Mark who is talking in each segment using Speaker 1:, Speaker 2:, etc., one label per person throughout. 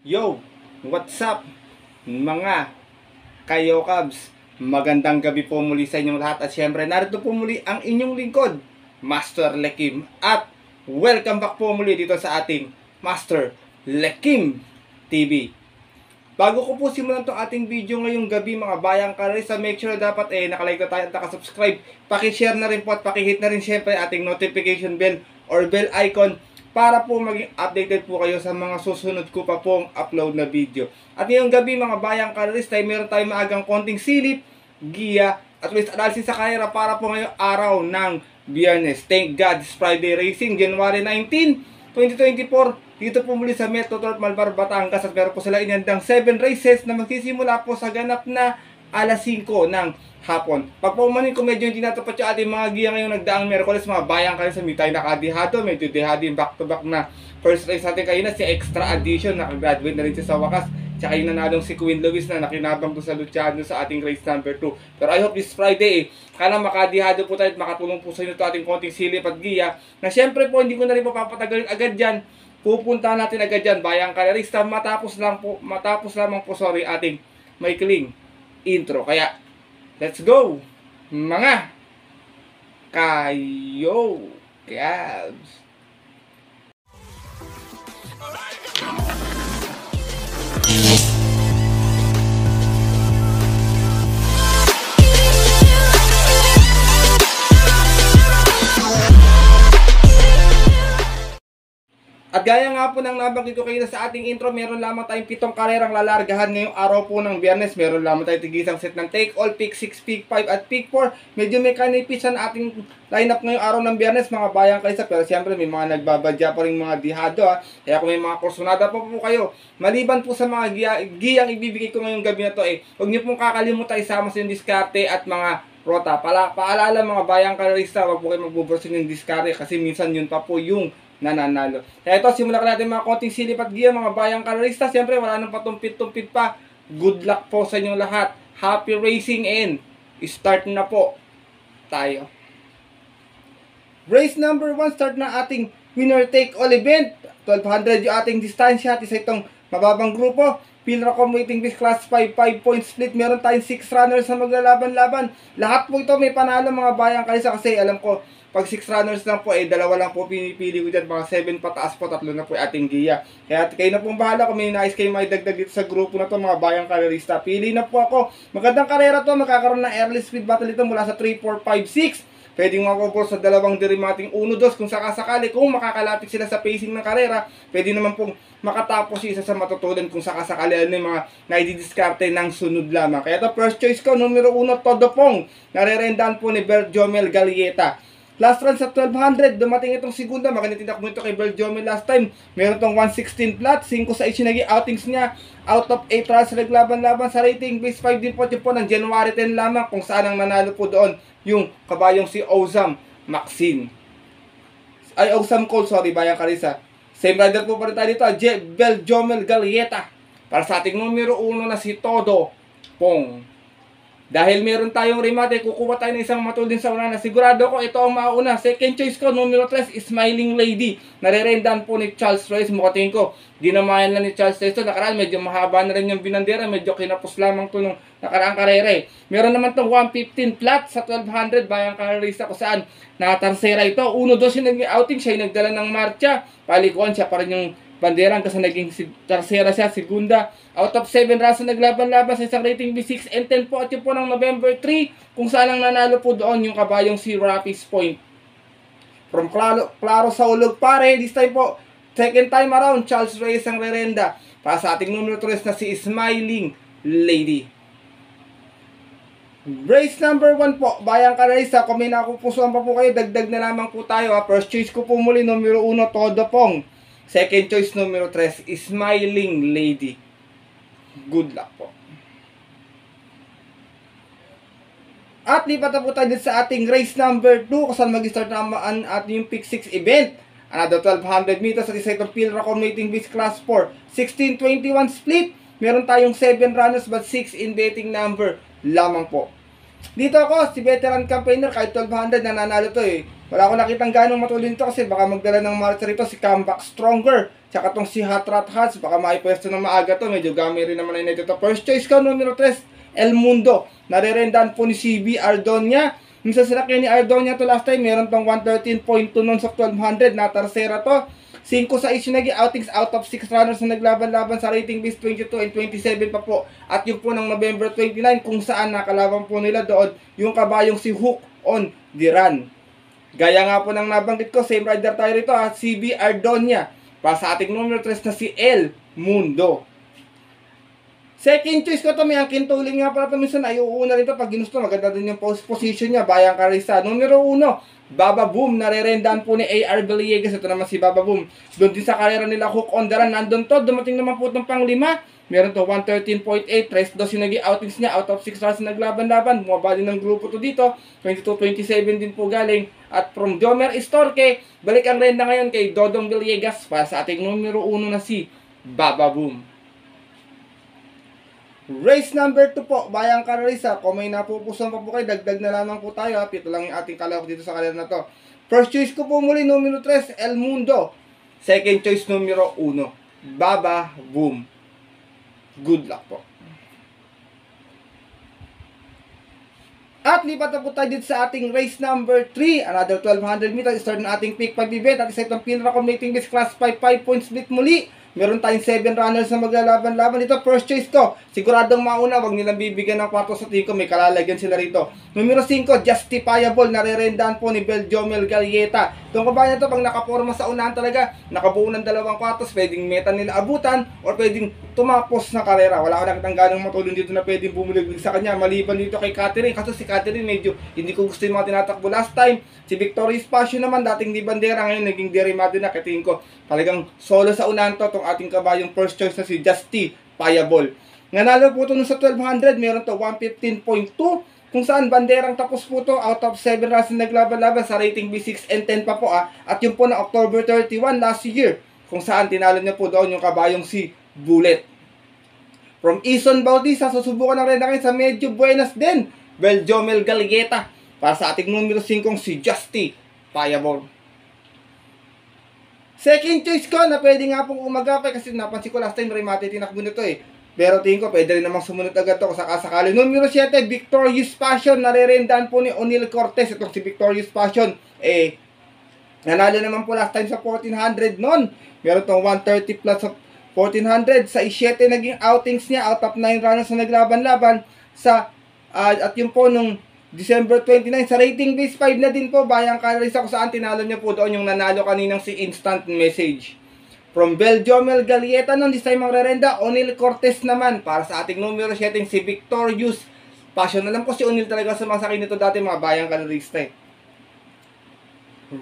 Speaker 1: Yo, what's up mga kayo Cubs? Magandang gabi po muli sa inyong lahat at syempre narito po muli ang inyong lingkod, Master Lekim, at welcome back po muli dito sa ating Master Lekim TV. Bago ko po simulan itong ating video ngayong gabi mga bayang karisa, make sure dapat nakalike na tayo at nakasubscribe. Pakishare na rin po at pakihit na rin syempre ating notification bell or bell icon para po maging updated po kayo sa mga susunod ko pa pong upload na video. At ngayong gabi mga bayang karista, meron tayong maagang konting silip, giya at least analysis sa karera para po ngayong araw ng Biyernes. Thank God, it's Friday Racing, January 19, 2024. Dito po muli sa Metro Turf Malbar, Batangas at meron po sila inandang 7 races na magsisimula po sa ganap na alas 5 ng hapon. Pag paumanin ko medyo hindi natapat yung ating mga giya ngayong nagdaang Miyerkules, mga bayang karisa, may tayo nakadihado, medyo dehado yung back to back na first race natin kayo na si Extra Addition, nakagraduate na rin siya sa wakas. Tsaka yung nanalong si Queen Lewis na nakinabang to sa Luciano sa ating race number 2. Pero I hope this Friday kana makadihado po tayo at makatulong po sa inyo ito ating konting silip at giya. Na syempre po hindi ko na rin papapatagalin agad dyan. Pupunta natin agad dyan bayang karista matapos lamang po ating maikling intro. Kaya let's go mga kayo Cubs! At gaya nga po ng nabanggit ko kayo sa ating intro, meron lamang tayong 7 karerang lalargahan ngayong araw po ng Biyernes. Meron lamang tayong tigisang set ng take all, pick 6, pick 5 at pick 4. Medyo may kanipis ang ating lineup ngayong araw ng Biyernes mga bayang kalisa. Pero siyempre may mga nagbabadya pa rin mga dihado Kaya kung may mga kursunada pa po kayo, maliban po sa mga giyang ibibigay ko ngayong gabi na to huwag niyo pong kakalimutan isama sa yung diskarte at mga rota. Paalala mga bayang kalista, huwag po kayo magbubursin yung diskarte kasi minsan yun pa po yung nananalo. Kaya ito, simulan natin mga konting silip at giya mga bayang karista. Siyempre, wala nang patumpit-tumpit pa. Good luck po sa inyong lahat. Happy racing and start na po tayo. Race number 1, start na ating winner take all event. 1200 yung ating distansya at isa itong mababang grupo. Pilracom waiting list class 5 point split. Meron tayong 6 runners na maglalaban-laban. Lahat po ito may panalo mga bayang kalisa kasi alam ko pag 6 runners lang po, dalawa lang po pinipili ko dyan. Mga 7 pataas po, 3 na po ating giya. Kaya kayo na pong bahala kung may nais kayo maidagdag dito sa grupo na to mga bayang karerista. Pili na po ako. Magandang karera to, magkakaroon ng early speed battle ito mula sa 3, 4, 5, 6. Pwedeng makapupol sa dalawang derimating 1-2 kung sakasakali. Kung makakalapit sila sa pacing ng karera, pwede naman pong makatapos isa sa matutunan kung sakasakali ano yung mga naididiskarte ng sunod lamang. Kaya ito, first choice ko, numero 1, Todo Pong. Narerendahan po ni Berjomel Galieta. Last run sa 1200, dumating itong segunda. Maganda tinakbo ito kay Berjomel last time. Meron itong 116 flat, 5 sa 8 naging outings niya. Out of 8 runs naglaban-laban sa rating. Base 5 din po ng January 10 lamang kung saan ang nanalo po doon yung kabayong si Ozam Maxine. Ay, Ozam Cole, sorry, bayang karisa. Same rider po pa rin tayo dito, Berjomel Galieta. Para sa ating numero 1 na si Todo Pong. Dahil meron tayong remate, kukuha tayo ng isang matulin sa una na sigurado ko ito ang mauna. Second choice ko, numero 3, Smiling Lady. Narerendahan po ni Charles Reyes. Mukatingin ko, dinamayan lang ni Charles Reyes ito. Nakaraan, medyo mahaba na rin yung binandera. Medyo kinapos lamang ito nung nakaraang karere. Meron naman itong 115 flat sa 1200 bayang karerista ko saan natarsera ito. 1-2 yung naging outing. Siya yung nagdala ng marcha. Palikuan siya pa rin yung bandera kasi naging tersera siya, segunda. Out of 7 runs na naglaban-laban sa isang rating B6 and 10 po at yun po ng November 3 kung saan ang nanalo po doon yung kabayong si Rapis Point. From Claro sa Ulog pare, this time po, second time around, Charles Reyes ang rerenda. Para sa ating numero 3 na si Smiling Lady. Race number 1 po, bayang karaysa, kung may nakupusuan pa po kayo, dagdag na lamang po tayo. First choice ko po muli, numero 1, Todo Pong. Second choice, numero 3, Smiling Lady. Good luck po. At lipat na po tayo sa ating race number 2 kung saan mag-start na ang ating pick 6 event. Another 1200 meters at isa itong Pilracom waiting list class 4. 16-21 split. Meron tayong 7 runners but 6 in betting number lamang po. Dito ako, si veteran campaigner, kahit 1200 nananalo to Wala akong nakitang ganong matulin to kasi baka magdala ng marcha rito si Comeback Stronger. Tsaka tong si Hot Rat Hats, baka maipwesto ng maaga to. Medyo gamay rin naman na ito. First choice ko, numero 3, El Mundo. Narerendahan po ni CB Ardonia. Yung sa sinakyan ni Ardonia to last time, meron tong 113.2 noon sa 1200. Natarsera to. 5 sa issue naging outings out of 6 runners na naglaban-laban sa rating base 22 and 27 pa po. At yung po ng November 29 kung saan nakalaban po nila doon yung kabayong si Hook on the Run. Gaya nga po ng nabanggit ko, same rider tayo rito ha, CB Ardonia. Para sa ating numero 3 na si El Mundo. Second choice ko to, may ang kintuling nga pala ito minsan ay uuna rito pag ginusto. Maganda din yung position niya, Bayang Carissa. Numero 1, Baba Boom, narerendahan po ni AR Villegas. Ito naman si Baba Boom. Doon din sa karera nila Hook on the Run, nandun to. Dumating naman po itong pang 5. Meron to 113.8. 3-2 yung naging outings niya. Out of 6 runs na naglaban-laban. Bumaba din ng grupo to dito. 22-27 din po galing. At from Jomer Istorque, balik ang renda ngayon kay Dodong Villegas para sa ating numero 1 na si Baba Boom. Race number 2 po, Bayang Carissa. Kung may napupusan pa po kayo, dagdag na lamang po tayo. Pito lang yung ating kalahok dito sa kalera na to. First choice ko po muli, numero 3, El Mundo. Second choice, numero 1, Baba Boom. Good luck po. At lipat na po tayo dito sa ating race number 3. Another 1200 meters. Start na ating pick 5 event. At isa itong pinaka-commating base class 5 points split muli. Meron tayong 7 runners na maglalaban-laban. Ito, first choice ko. Siguradong mauna. Huwag nilang bibigyan ng kwarto sa tingin ko. May kalalagyan sila rito. Numero 5, Justifiable. Narerendahan po ni Beljomel Galieta. Itong kabayan na ito, pag nakaporma sa unahan talaga, nakabuo ng 2 kwartos, pwedeng meta nila abutan or pwedeng tumapos na karera. Wala ko nakitang ganong matulong dito na pwedeng bumuliglig sa kanya. Maliban dito kay Catherine. Kaso si Catherine medyo hindi ko gusto yung mga tinatakbo last time. Si Victoria Espacio naman, dating di bandera, ngayon naging derimado na. Katingin ko, talagang solo sa unahan to, itong ating kabayong first choice na si Justifiable. Nanalo po ito sa 1200, meron to 115.2, kung saan banderang tapos po to out of 7 runs na naglaban-laban sa rating B6 and 10 pa po at yung po na October 31 last year, kung saan tinalo niya po doon yung kabayong si Bullet. From Ison Bautista, susubukan na rin na kayo sa medyo buenas din, Beljomel Galieta, para sa ating numero 5 si Justifiable. Second choice ko na pwede nga pong umagapay kasi napansin ko last time Remate tinakbo nito eh. Pero tingin ko pwede rin namang sumunod agad to kung sakasakali. Numero 7, Victorious Passion. Narerendahan po ni O'Neal Cortez. Itong si Victorious Passion. Nanalo naman po last time sa 1400 noon. Meron tong 130 plus sa 1400. Sa 7 naging outings niya. Out of 9 runners na naglaban-laban. At yun po nung December 29, sa rating base 5 na din po, Bayang Carissa, kung saan tinalo niya po doon yung nanalo kaninang si Instant Message. From Beljomel Galieta nun, this time ang rerenda, O'Neal Cortez naman, para sa ating numero 7, si Victorious Passion. Alam ko si O'Neal talaga sa mga sakin nito dati, mga Bayang Carissa.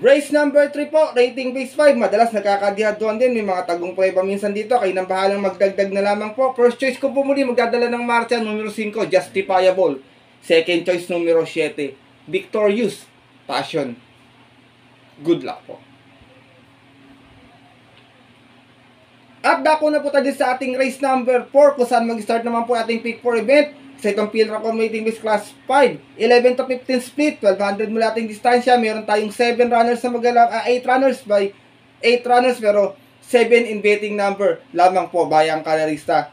Speaker 1: Race number 3 po, rating base 5, madalas nagkakadihaduan din, may mga tagong prueba minsan dito, kayo nang bahalang magdagdag na lamang po. First choice ko po muli, magdadala ng marcha, numero 5, Justifiable. Second choice, numero 7, Victorious Passion. Good luck po. At dako na po tayo sa ating race number 4 kung saan mag-start naman po ating pick 4 event. Sa itong Pilra Commating Base Class 5, 11 to 15 split, 1200 mula ating distansya. Meron tayong 7 runners na maglalaro, 8 runners by 8 runners pero 7 in betting number lamang po, Bayang Carissa.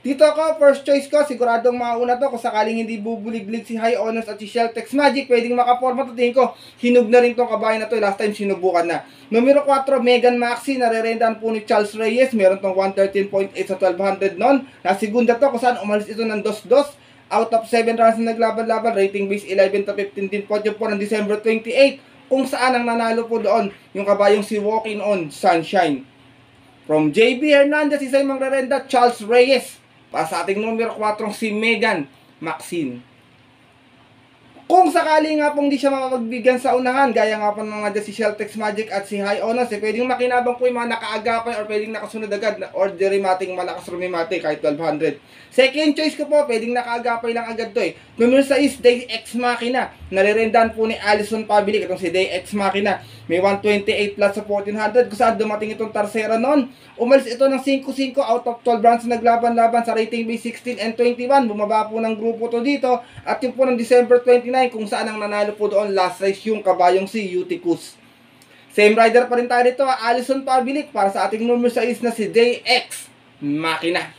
Speaker 1: Dito ako, first choice ko, siguradong mauna to kung sakaling hindi bubuliglig si High Honors at si Sheltex Magic, pwedeng makaporma to. Tingin ko, hinug na rin tong kabayan na to, last time sinubukan na. Numero 4, Megan Maxi, narerendahan po ni Charles Reyes, meron tong 113.8 sa 1200 noon. Nasigunda to kung saan umalis ito ng 2-2, out of 7 runs na naglaban-laban, rating base 11 to 15 din po yung po ng December 28, kung saan ang nanalo po doon, yung kabayong si Walking on Sunshine. From JB Hernandez, isa yung mangrerenda, Charles Reyes. Para sa ating numero 4, si Megan Maxine. Kung sakali nga pong di siya makapagbigyan sa unahan, gaya nga po ng mga si Sheltex Magic at si High Honors, pwedeng makinabang po yung mga nakaagapay or pwedeng nakasunod agad na ordinary mating malakas rumimate kahit 1200. Second choice ko po, pwedeng nakaagapay lang agad to eh. Numero 6, Day X Machina. Nalirendahan po ni Allison Pabilik, itong si Day X Machina. May 128 plus sa 1400 kung saan dumating itong Tarsera noon. Umalis ito ng 5-5 out of 12 rounds naglaban-laban sa rating base 16 and 21. Bumaba po ng grupo to dito. At yung po ng December 29 kung saan ang nanalo po doon last race yung kabayong si Eutychus. Same rider pa rin tayo dito, Alison Pabilik para sa ating numero 6 na si JX Makina.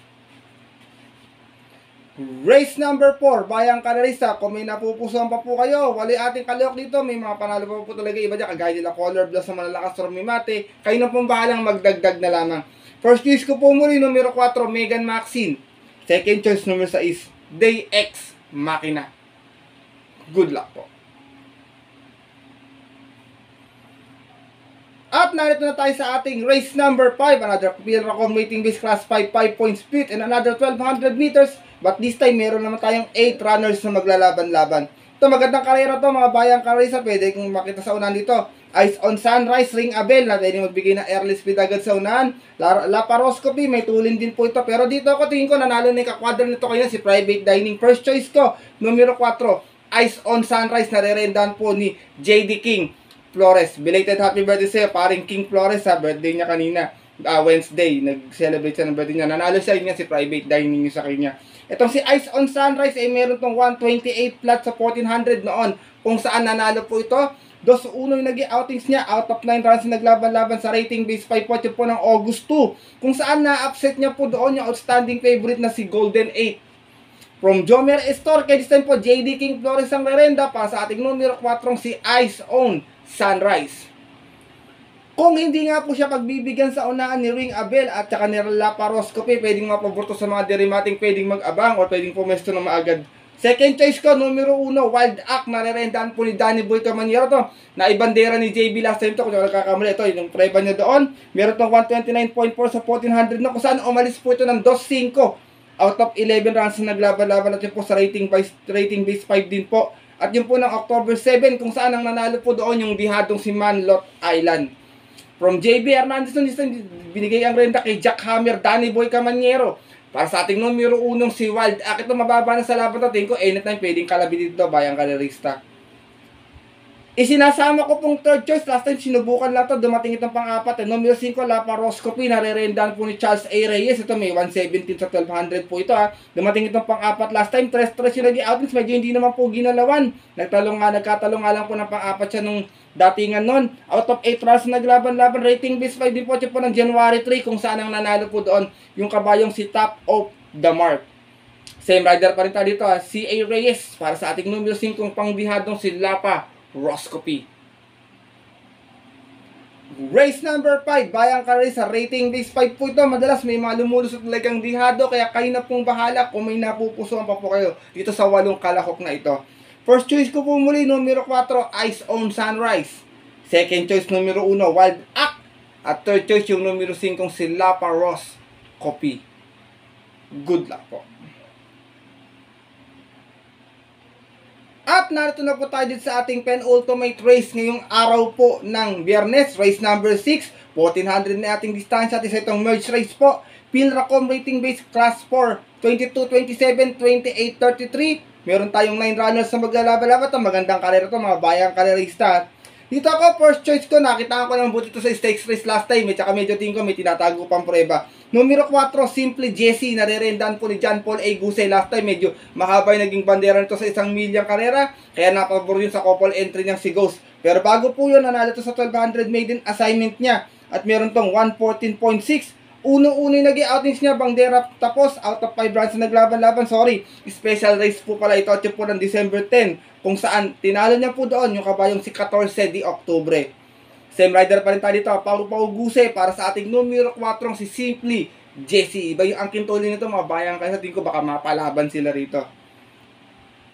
Speaker 1: Race number 4, Bayang Karerista. Kung may napupusuan pa po kayo, wali ating kalihok dito. May mga panalo pa po talaga iba dyan. Kagaya nila Color Blast na malalakas or Mimate. Kayo na pong bahalang magdagdag na lamang. First choice ko po muli, numero 4, Megan Maxine. Second choice, numero 6, DayX Makina. Good luck po. At narito na tayo sa ating race number 5. Another Pilracom waiting base class 5 5-point split and another 1200 meters. But this time, meron naman tayong 8 runners na maglalaban-laban. Ito, magandang karera to, mga bayang karera. Pwede kong makita sa unahan dito. Eyes on Sunrise, Ring Abel, na pwede magbigay ng early speed agad sa unahan. Laparoscopy, may tulin din po ito. Pero dito ako, tingin ko, nanalo na yung kakwadran nito kayo, si Private Dining. First choice ko, numero 4, Eyes on Sunrise, nare-rendahan po ni JD King Flores. Belated happy birthday sa'yo, paring King Flores, ha, birthday niya kanina. Wednesday, nag-celebrate siya ng birthday niya. Nanalo siya, yun nga si Private Dining sa kanya. Itong si Eyes on Sunrise ay meron tong 128 flat sa 1400 noon, kung saan nanalo po ito. 2-1 yung naging outings niya, out of 9 runs na naglaban-laban sa rating base 5 po ng August 2, kung saan na-upset niya po doon yung outstanding favorite na si Golden 8. From Jomer Estor, kay this time po JD King Flores ang rerenda para sa ating numero 4 si Eyes on Sunrise. Kung hindi nga po siya pagbibigyan sa unahan ni Ring Abel at saka ni Laparoscopy, pwedeng mapaborto sa mga derimating pwedeng mag-abang o pwedeng pumesto na maagad. Second choice ko, numero 1, Wild Act, narerendahan po ni Danny Boy Camanero to, na ibandera ni JB last time to, kung wala kakamali, ito, yung preba niya doon, meron tong 129.4 sa 1400 na kung saan umalis po ito ng 2-5 out of 11 runs na naglaban-laban natin po sa rating base 5 din po. At yun po ng October 7, kung saan ang nanalo po doon yung dihadong si Manlot Island. From JB Hernandez, binigay ang renta kay Jack Hammer, Danny Boy Camanero. Para sa ating numero 1 si Wild Act, ito mababa na sa laban natin ko, anytime pwedeng kalabi dito, bayang karerista. Isinasama ko pong third choice, last time sinubukan lang to, dumating itong pang-apat. Numero 5, Laparoscopy, narerendahan po ni Charles A. Reyes. Ito may 117 sa 1200 po ito, ha. Dumating itong pang-apat last time, 3-3 yung naging outings, medyo hindi naman po ginalawan. Nagkatalong nga lang po ng pang-apat siya nung datingan nun. Out of 8 runs naglaban-laban, rating base 5 din po siya po ng January 3, kung saan ang nanalo po doon yung kabayong si Top of the Mark. Same rider pa rin tayo dito, ha. C.A. Reyes para sa ating numero 5 pangbihadong si Laparoscopy. Race number 5, Bayang Karerista, rating base 5 po ito. Madalas may mga lumulusot talagang dihado, kaya kayo na pong bahala kung may napupusuan pa po kayo dito sa 8 kalahok na ito. First choice ko po muli, numero 4, Eyes on Sunrise. Second choice, numero 1, Wild Act. At third choice, yung numero 5, si Laparoscopy. Good luck po. At narito na po tayo dito sa ating penultimate race ngayong araw po ng Biyernes. Race number 6, 1400 na ating distansya. At isa itong merge race po. Pilracom rating base class 4, 22-27, 28-33. Meron tayong 9 runners na maglalaban-laban. Ito, magandang karera to, mga bayang karerista. Dito ako, first choice ko, nakita ko ng buti to sa stakes race last time. At saka medyo tingin ko, may tinatago pang prueba. Numero 4, Simply Jesse, narerendahan po ni John Paul A. Gusay last time. Medyo mahaba yung naging bandera nito sa 1 milyang karera. Kaya napabor yun sa couple entry niyang si Ghost. Pero bago po yun, nanalo to sa 1200 maiden assignment niya. At meron tong 114.6. Uno-uno yung naging outings niya, bandera tapos, out of 5 runs na naglaban-laban, sorry. Special race po pala ito, ito po ng December 10, kung saan tinalo niya po doon yung kabayong si 14 di Oktubre. Same rider pa rin tayo dito, Pau Guse, para sa ating numero 4, si Simply Jesse. Iba yung angkin tuli nito, mga bayang, kaya tingin ko baka mapalaban sila rito.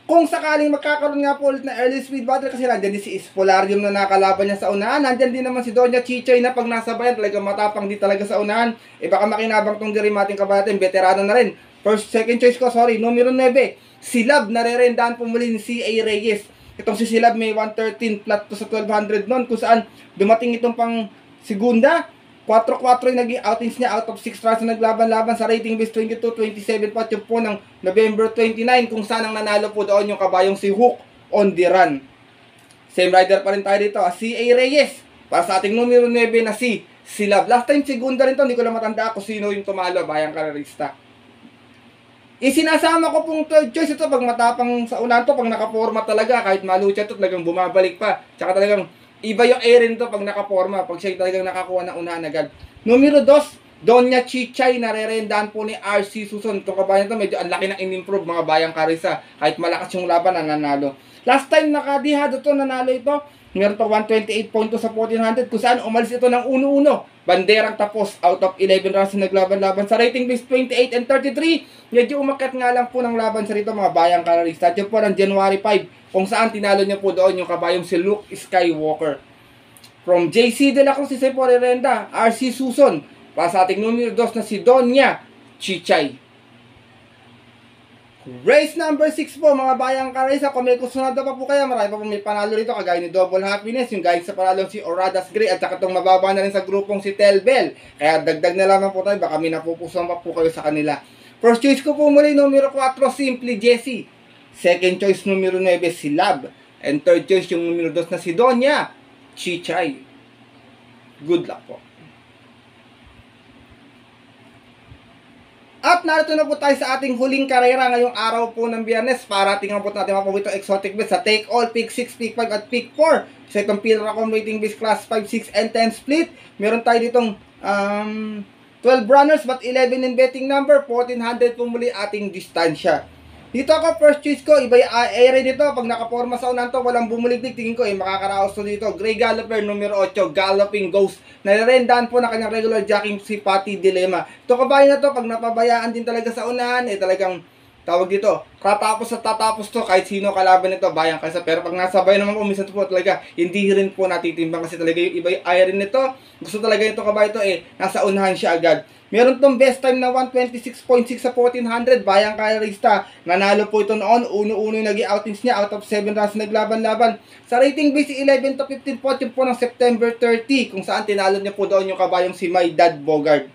Speaker 1: Kung sakaling magkakaroon nga po ulit na early speed battle, kasi nandyan din si Espolarium na nakalaban niya sa unahan. Nandyan din naman si Doña Chichay na pag nasa bayan, talagang matapang din talaga sa unahan. Baka makinabang tong dirimating kabayatin, veterano na rin. Second choice ko, sorry, numero 9, Silab, narerendahan po muli ni C.A. Reyes. Itong si Silab may 113 flat to sa 1200 noon, kung saan dumating itong pang segunda. 4-4 yung naging outings niya, out of 6 runs na naglaban-laban sa rating base 22-27 po yung po ng November 29, kung saan ang nanalo po doon yung kabayong si Hook on the Run. Same rider pa rin tayo dito, C.A. Reyes, para sa ating numero 9 na si Silab. Last time segunda rin to, hindi ko lang matanda kung sino yung tumalo, bayang karerista. Isinasama ko pong third choice ito pag matapang sa unahan to, pag nakaporma talaga, kahit malucha to, talagang bumabalik pa. Tsaka talagang Iba yung Aaron to pag nakaporma, pag siya talagang nakakuha ng unahan agad. Numero 2, Donya Chichay, narerendahan po ni RC Suson. Itong kabayan to, medyo ang laki ng in-improve mga bayang karisa. Kahit malakas yung laban, nanalo. Last time nakadihado to, nanalo ito. Meron to 128.2 sa 1400 kung saan umalis ito ng 1-1. Banderang tapos out of 11 rounds na naglaban-laban sa rating base 28 and 33. Medyo umakyat nga lang po ng laban sa rito mga bayang karista. Diyan po ng January 5 kung saan tinalo niya po doon yung kabayong si Luke Skywalker. From JC De La Cruz, si Sepo Rerenda, RC Suson, para sa ating numero 2 na si Donya Chichay. Race number 6 po mga bayang karisa. Kung may kusunada pa po kaya, marami pa po may panalo rito kagaya ni Double Happiness, yung guys sa panalong si Oradas Gray at saka itong mababa na rin sa grupong si Telbel. Kaya dagdag na lamang po tayo, baka may napupusuan pa po kayo sa kanila. First choice ko po muli numero 4, Simply Jessie. Second choice numero 9, si Lab. And third choice yung numero 2 na si Donya Chichay. Good luck po. At narito na po tayo sa ating huling karera ngayong araw po ng Biyernes para tingnan po natin mga paborito exotic bets sa Take All, Pick 6, Pick 5 at Pick 4. Sa itong Pilracom rating base class 5, 6, and 10 split. Meron tayo ditong 12 runners but 11 in betting number. 1400 po muli ating distansya. Dito ako, first choice ko, iba yung area dito. Pag nakaporma sa unan to, walang bumuligtig. Tingin ko, makakaraos to dito. Gray Galloper, numero 8, Galloping Ghost. Nare-rendahan po na kanyang regular jacking si Patty Dilemma. Ito kabayan na to, pag napabayaan din talaga sa unahan, talagang tawag dito, katapos at tatapos to, kahit sino kalaban nito, bayang kaysa. Pero pag nasabay naman po, minsan po talaga, hindi rin po natitimbang kasi talaga yung iba yung iron nito. Gusto talaga ito kabayan ito, nasa unahan siya agad. Meron tong best time na 126.6 sa 1400, bayang karista. Nanalo po ito noon, uno-uno yung naging outings niya, out of 7 rounds naglaban-laban. Sa rating base, 11 to 15 po, yun po ng September 30, kung saan tinalo niya po doon yung kabayong si My Dad Bogart.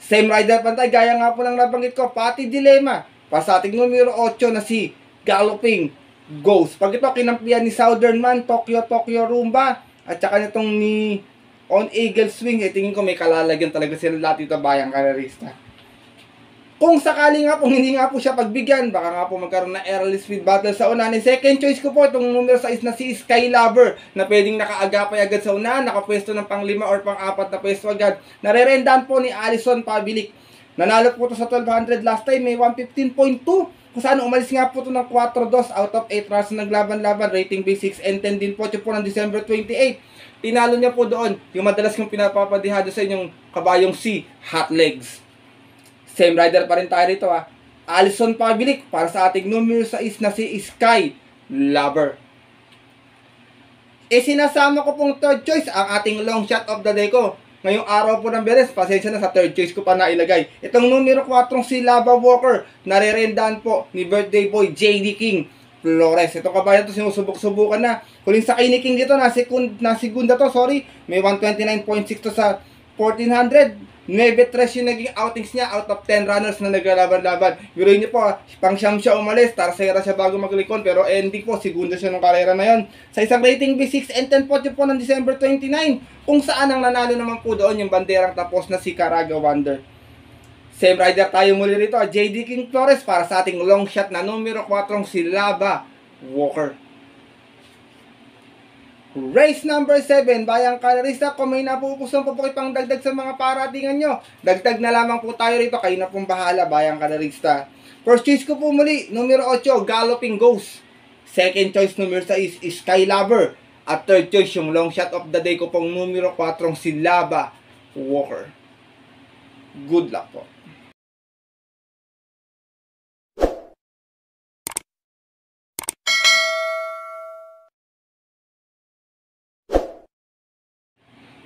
Speaker 1: Same rider pantay, gaya nga po lang nabanggit ko, Patty Dilemma. Pa sa ating numero 8 na si Galloping Ghost. Pag ito, kinampihan ni Southern Man, Tokyo Rumba, at saka nitong ni On Eagle Swing, tingin ko may kalalagyan talaga sila lahat dito bayang karerista. Kung sakali nga po, hindi nga po siya pagbigyan, baka nga po magkaroon na early speed battle sa unahan. Second choice ko po, itong numero 6 na si Sky Lover, na pwedeng nakaagapay agad sa unahan, nakapwesto ng pang 5 or pang 4 na pwesto agad. Narerendahan po ni Alison Pabilik. Nanalo po ito sa 1200 last time, may 115.2. Kung saan umalis nga po ito ng 4-2 out of 8 rounds na naglaban-laban, rating base 6 and 10 din po ito po ng December 28. Tinalo niya po doon yung madalas kong pinapapadihado sa inyong kabayong si Hot Legs. Same rider pa rin tayo rito Alison Pabilik para sa ating numero 6 na si Sky Lover. Sinasama ko pong third choice ang ating long shot of the day ko. Ngayong araw po ng Biyernes, pasensya na sa third choice ko pa nailagay. Itong numero 4 si Lava Walker, narerendahan po ni birthday boy JD King Flores. Ito kabayan to, sinusubok-subukan na. Huling sa kay ni King dito, na segunda to, sorry. May 129.6 to sa 1400. 9-3 yung naging outings niya out of 10 runners na naglalaban-laban. Biruin niyo po, pang siyam siya umalis, tarsera siya bago maglikon, pero ending po, segunda siya ng karera na yon. Sa isang rating B6 and 10 po ng December 29, kung saan ang nanalo naman po doon yung banderang tapos na si Caraga Wonder. Same rider tayo muli rito, JD King Flores para sa ating long shot na numero 4 si Lava Walker. Race number 7, bayang karerista, kung may napupusan po ipang dagdag sa mga paratingan nyo, dagdag na lamang po tayo rito, kayo na pong bahala bayang karerista. First choice ko po muli, numero 8, Galloping Ghost. Second choice, numero 6, Sky Lover. At third choice, yung long shot of the day ko pong numero 4, si Lava Walker. Good luck po.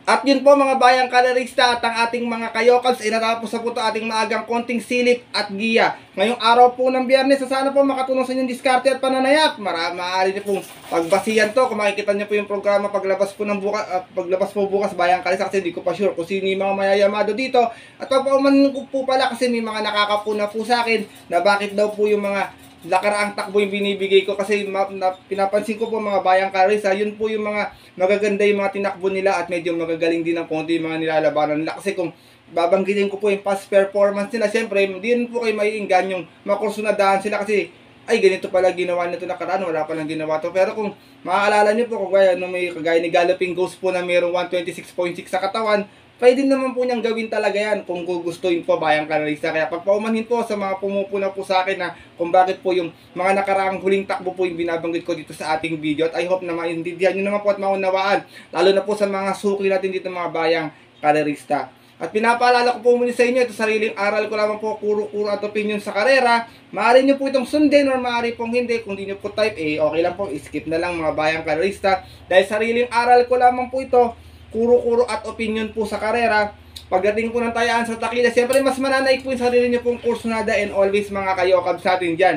Speaker 1: At yun po mga bayang karerista at ang ating mga kayokals, natapos na po ito ating maagang konting silip at giya. Ngayong araw po ng Biyernes, sana po makatulong sa inyong diskarte at pananayat. Maaari niyo pong pagbasihan to kung makikita niyo po yung programa paglabas po bukas bayang karerista, kasi hindi ko pa sure kung sino yung mga mayayamado dito. At pagpaumanin ko po pala kasi may mga nakakapuna po sa akin na bakit daw po yung mga nakaraang takbo yung binibigay ko, kasi pinapansin ko po mga bayang karerista, yun po yung mga magaganda yung mga tinakbo nila at medyo magagaling din ng konti yung mga nilalabanan nila. Kasi kung babanggitin ko po yung past performance nila, syempre hindi rin po kayo maiinggan yung makursunadahan sila, kasi ay ganito pala ginawa nito nakaraan, wala palang ginawa to. Pero kung maaalala niyo po, kung kaya no, may kagaya ni Galloping Ghost po na mayroong 126.6 sa katawan, pwede naman po niyang gawin talaga yan kung gugustuhin po bayang karerista. Kaya pagpaumanhin po sa mga pumupuna po sa akin na kung bakit po yung mga nakaraang huling takbo po yung binabanggit ko dito sa ating video. At I hope na maintindihan niyo naman po at maunawaan, lalo na po sa mga suki natin dito mga bayang karerista. At pinapaalala ko po muli sa inyo, ito sariling aral ko lamang po, kuro-kuro at opinion sa karera. Maaari nyo po itong sundin or maaari pong hindi. Kung di nyo po type A, okay lang po, skip na lang mga bayang karerista. Dahil sariling aral ko lamang po ito, kuro-kuro at opinion po sa karera. Pagdating po ng tayaan sa takila, siyempre mas mananaig po yung sarili nyo pong kursunada, and always mga kayokabs natin dyan,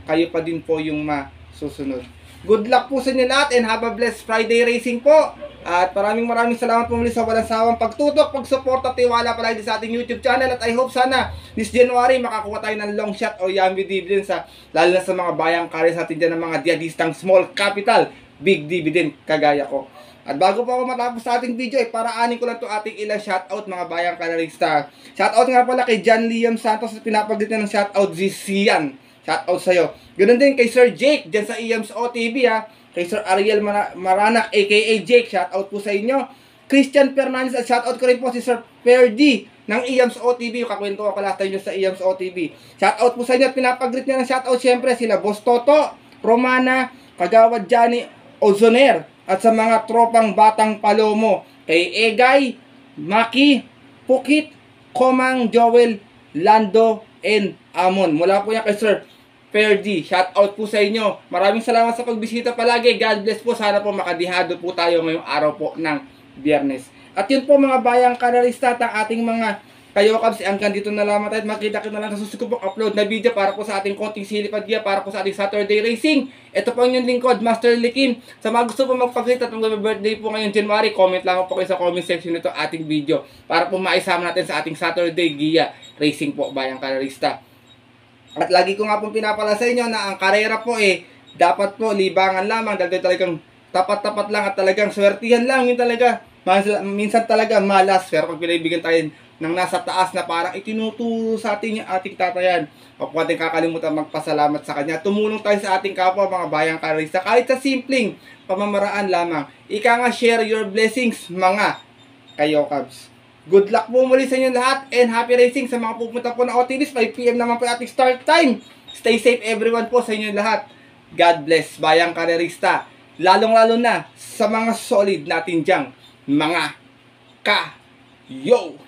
Speaker 1: kayo pa din po yung masusunod. Good luck po sa inyo lahat and have a blessed Friday racing po. At maraming salamat po muli sa walang sawang pagtutok, pagsupport at tiwala palagi sa ating YouTube channel. At I hope sana this January makakuha tayo ng long shot o yummy dividend lalo na sa mga bayang carriers natin dyan ng mga diadistang small capital, big dividend kagaya ko. At bago po ako matapos sa ating video, paraanin ko lang ito ating ilang shoutout mga bayang karerista. Shoutout nga pala kay John Liam Santos at pinapaglit na ng shoutout si Sian. Shoutout sa'yo. Ganoon din kay Sir Jake dyan sa EMS OTV ha. Kay Sir Ariel Maranak aka Jake, shoutout po sa inyo. Christian Fernandez at shoutout ko rin po si Sir Ferdy ng EMS OTV. Kakwento ko last time nyo sa EMS OTV. Shoutout po sa inyo at pinapaglit nyo ng shoutout syempre sila Boss Toto, Romana, Kagawad Johnny Ozoner at sa mga tropang Batang Palomo kay Egay, Maki, Pukit, Komang, Joel, Lando, and Amon. Mula po yan kay Sir Ferdy, shout out po sa inyo. Maraming salamat sa pagbisita palagi. God bless po. Sana po makadihado po tayo ngayong araw po ng Biyernes. At yun po mga bayang karerista at ang ating mga kayokabs. Hanggang dito na lamang tayo. Makita-kita na lang sa susunod pong upload na video para po sa ating konting silipad giya, para po sa ating Saturday racing. Ito po ang inyong lingkod, Master Likin. Sa mga gusto po magpag-greet at mag-birthday po ngayong January, comment lang po kayo sa comment section nito ating video para po maisama natin sa ating Saturday giya racing po bayang karerista. At lagi ko nga pong pinapala sa inyo na ang karera po dapat po libangan lamang dahil talagang tapat-tapat lang at talagang swertihan lang yun talaga. Minsan talaga malas, pero pag pinaibigan tayo ng nasa taas na parang itinuturo sa atin yung ating tatayan, o kung ating kakalimutan magpasalamat sa kanya, tumulong tayo sa ating kapwa mga bayang karerista kahit sa simpleng pamamaraan lamang. Ika nga, share your blessings mga kayokabs. Good luck po muli sa inyo lahat and happy racing sa mga pupunta po na OTVs. 5 PM naman po ating start time. Stay safe everyone po sa inyo lahat. God bless bayang karerista. Lalong-lalo na sa mga solid natin dyang mga ka-yo-cabs.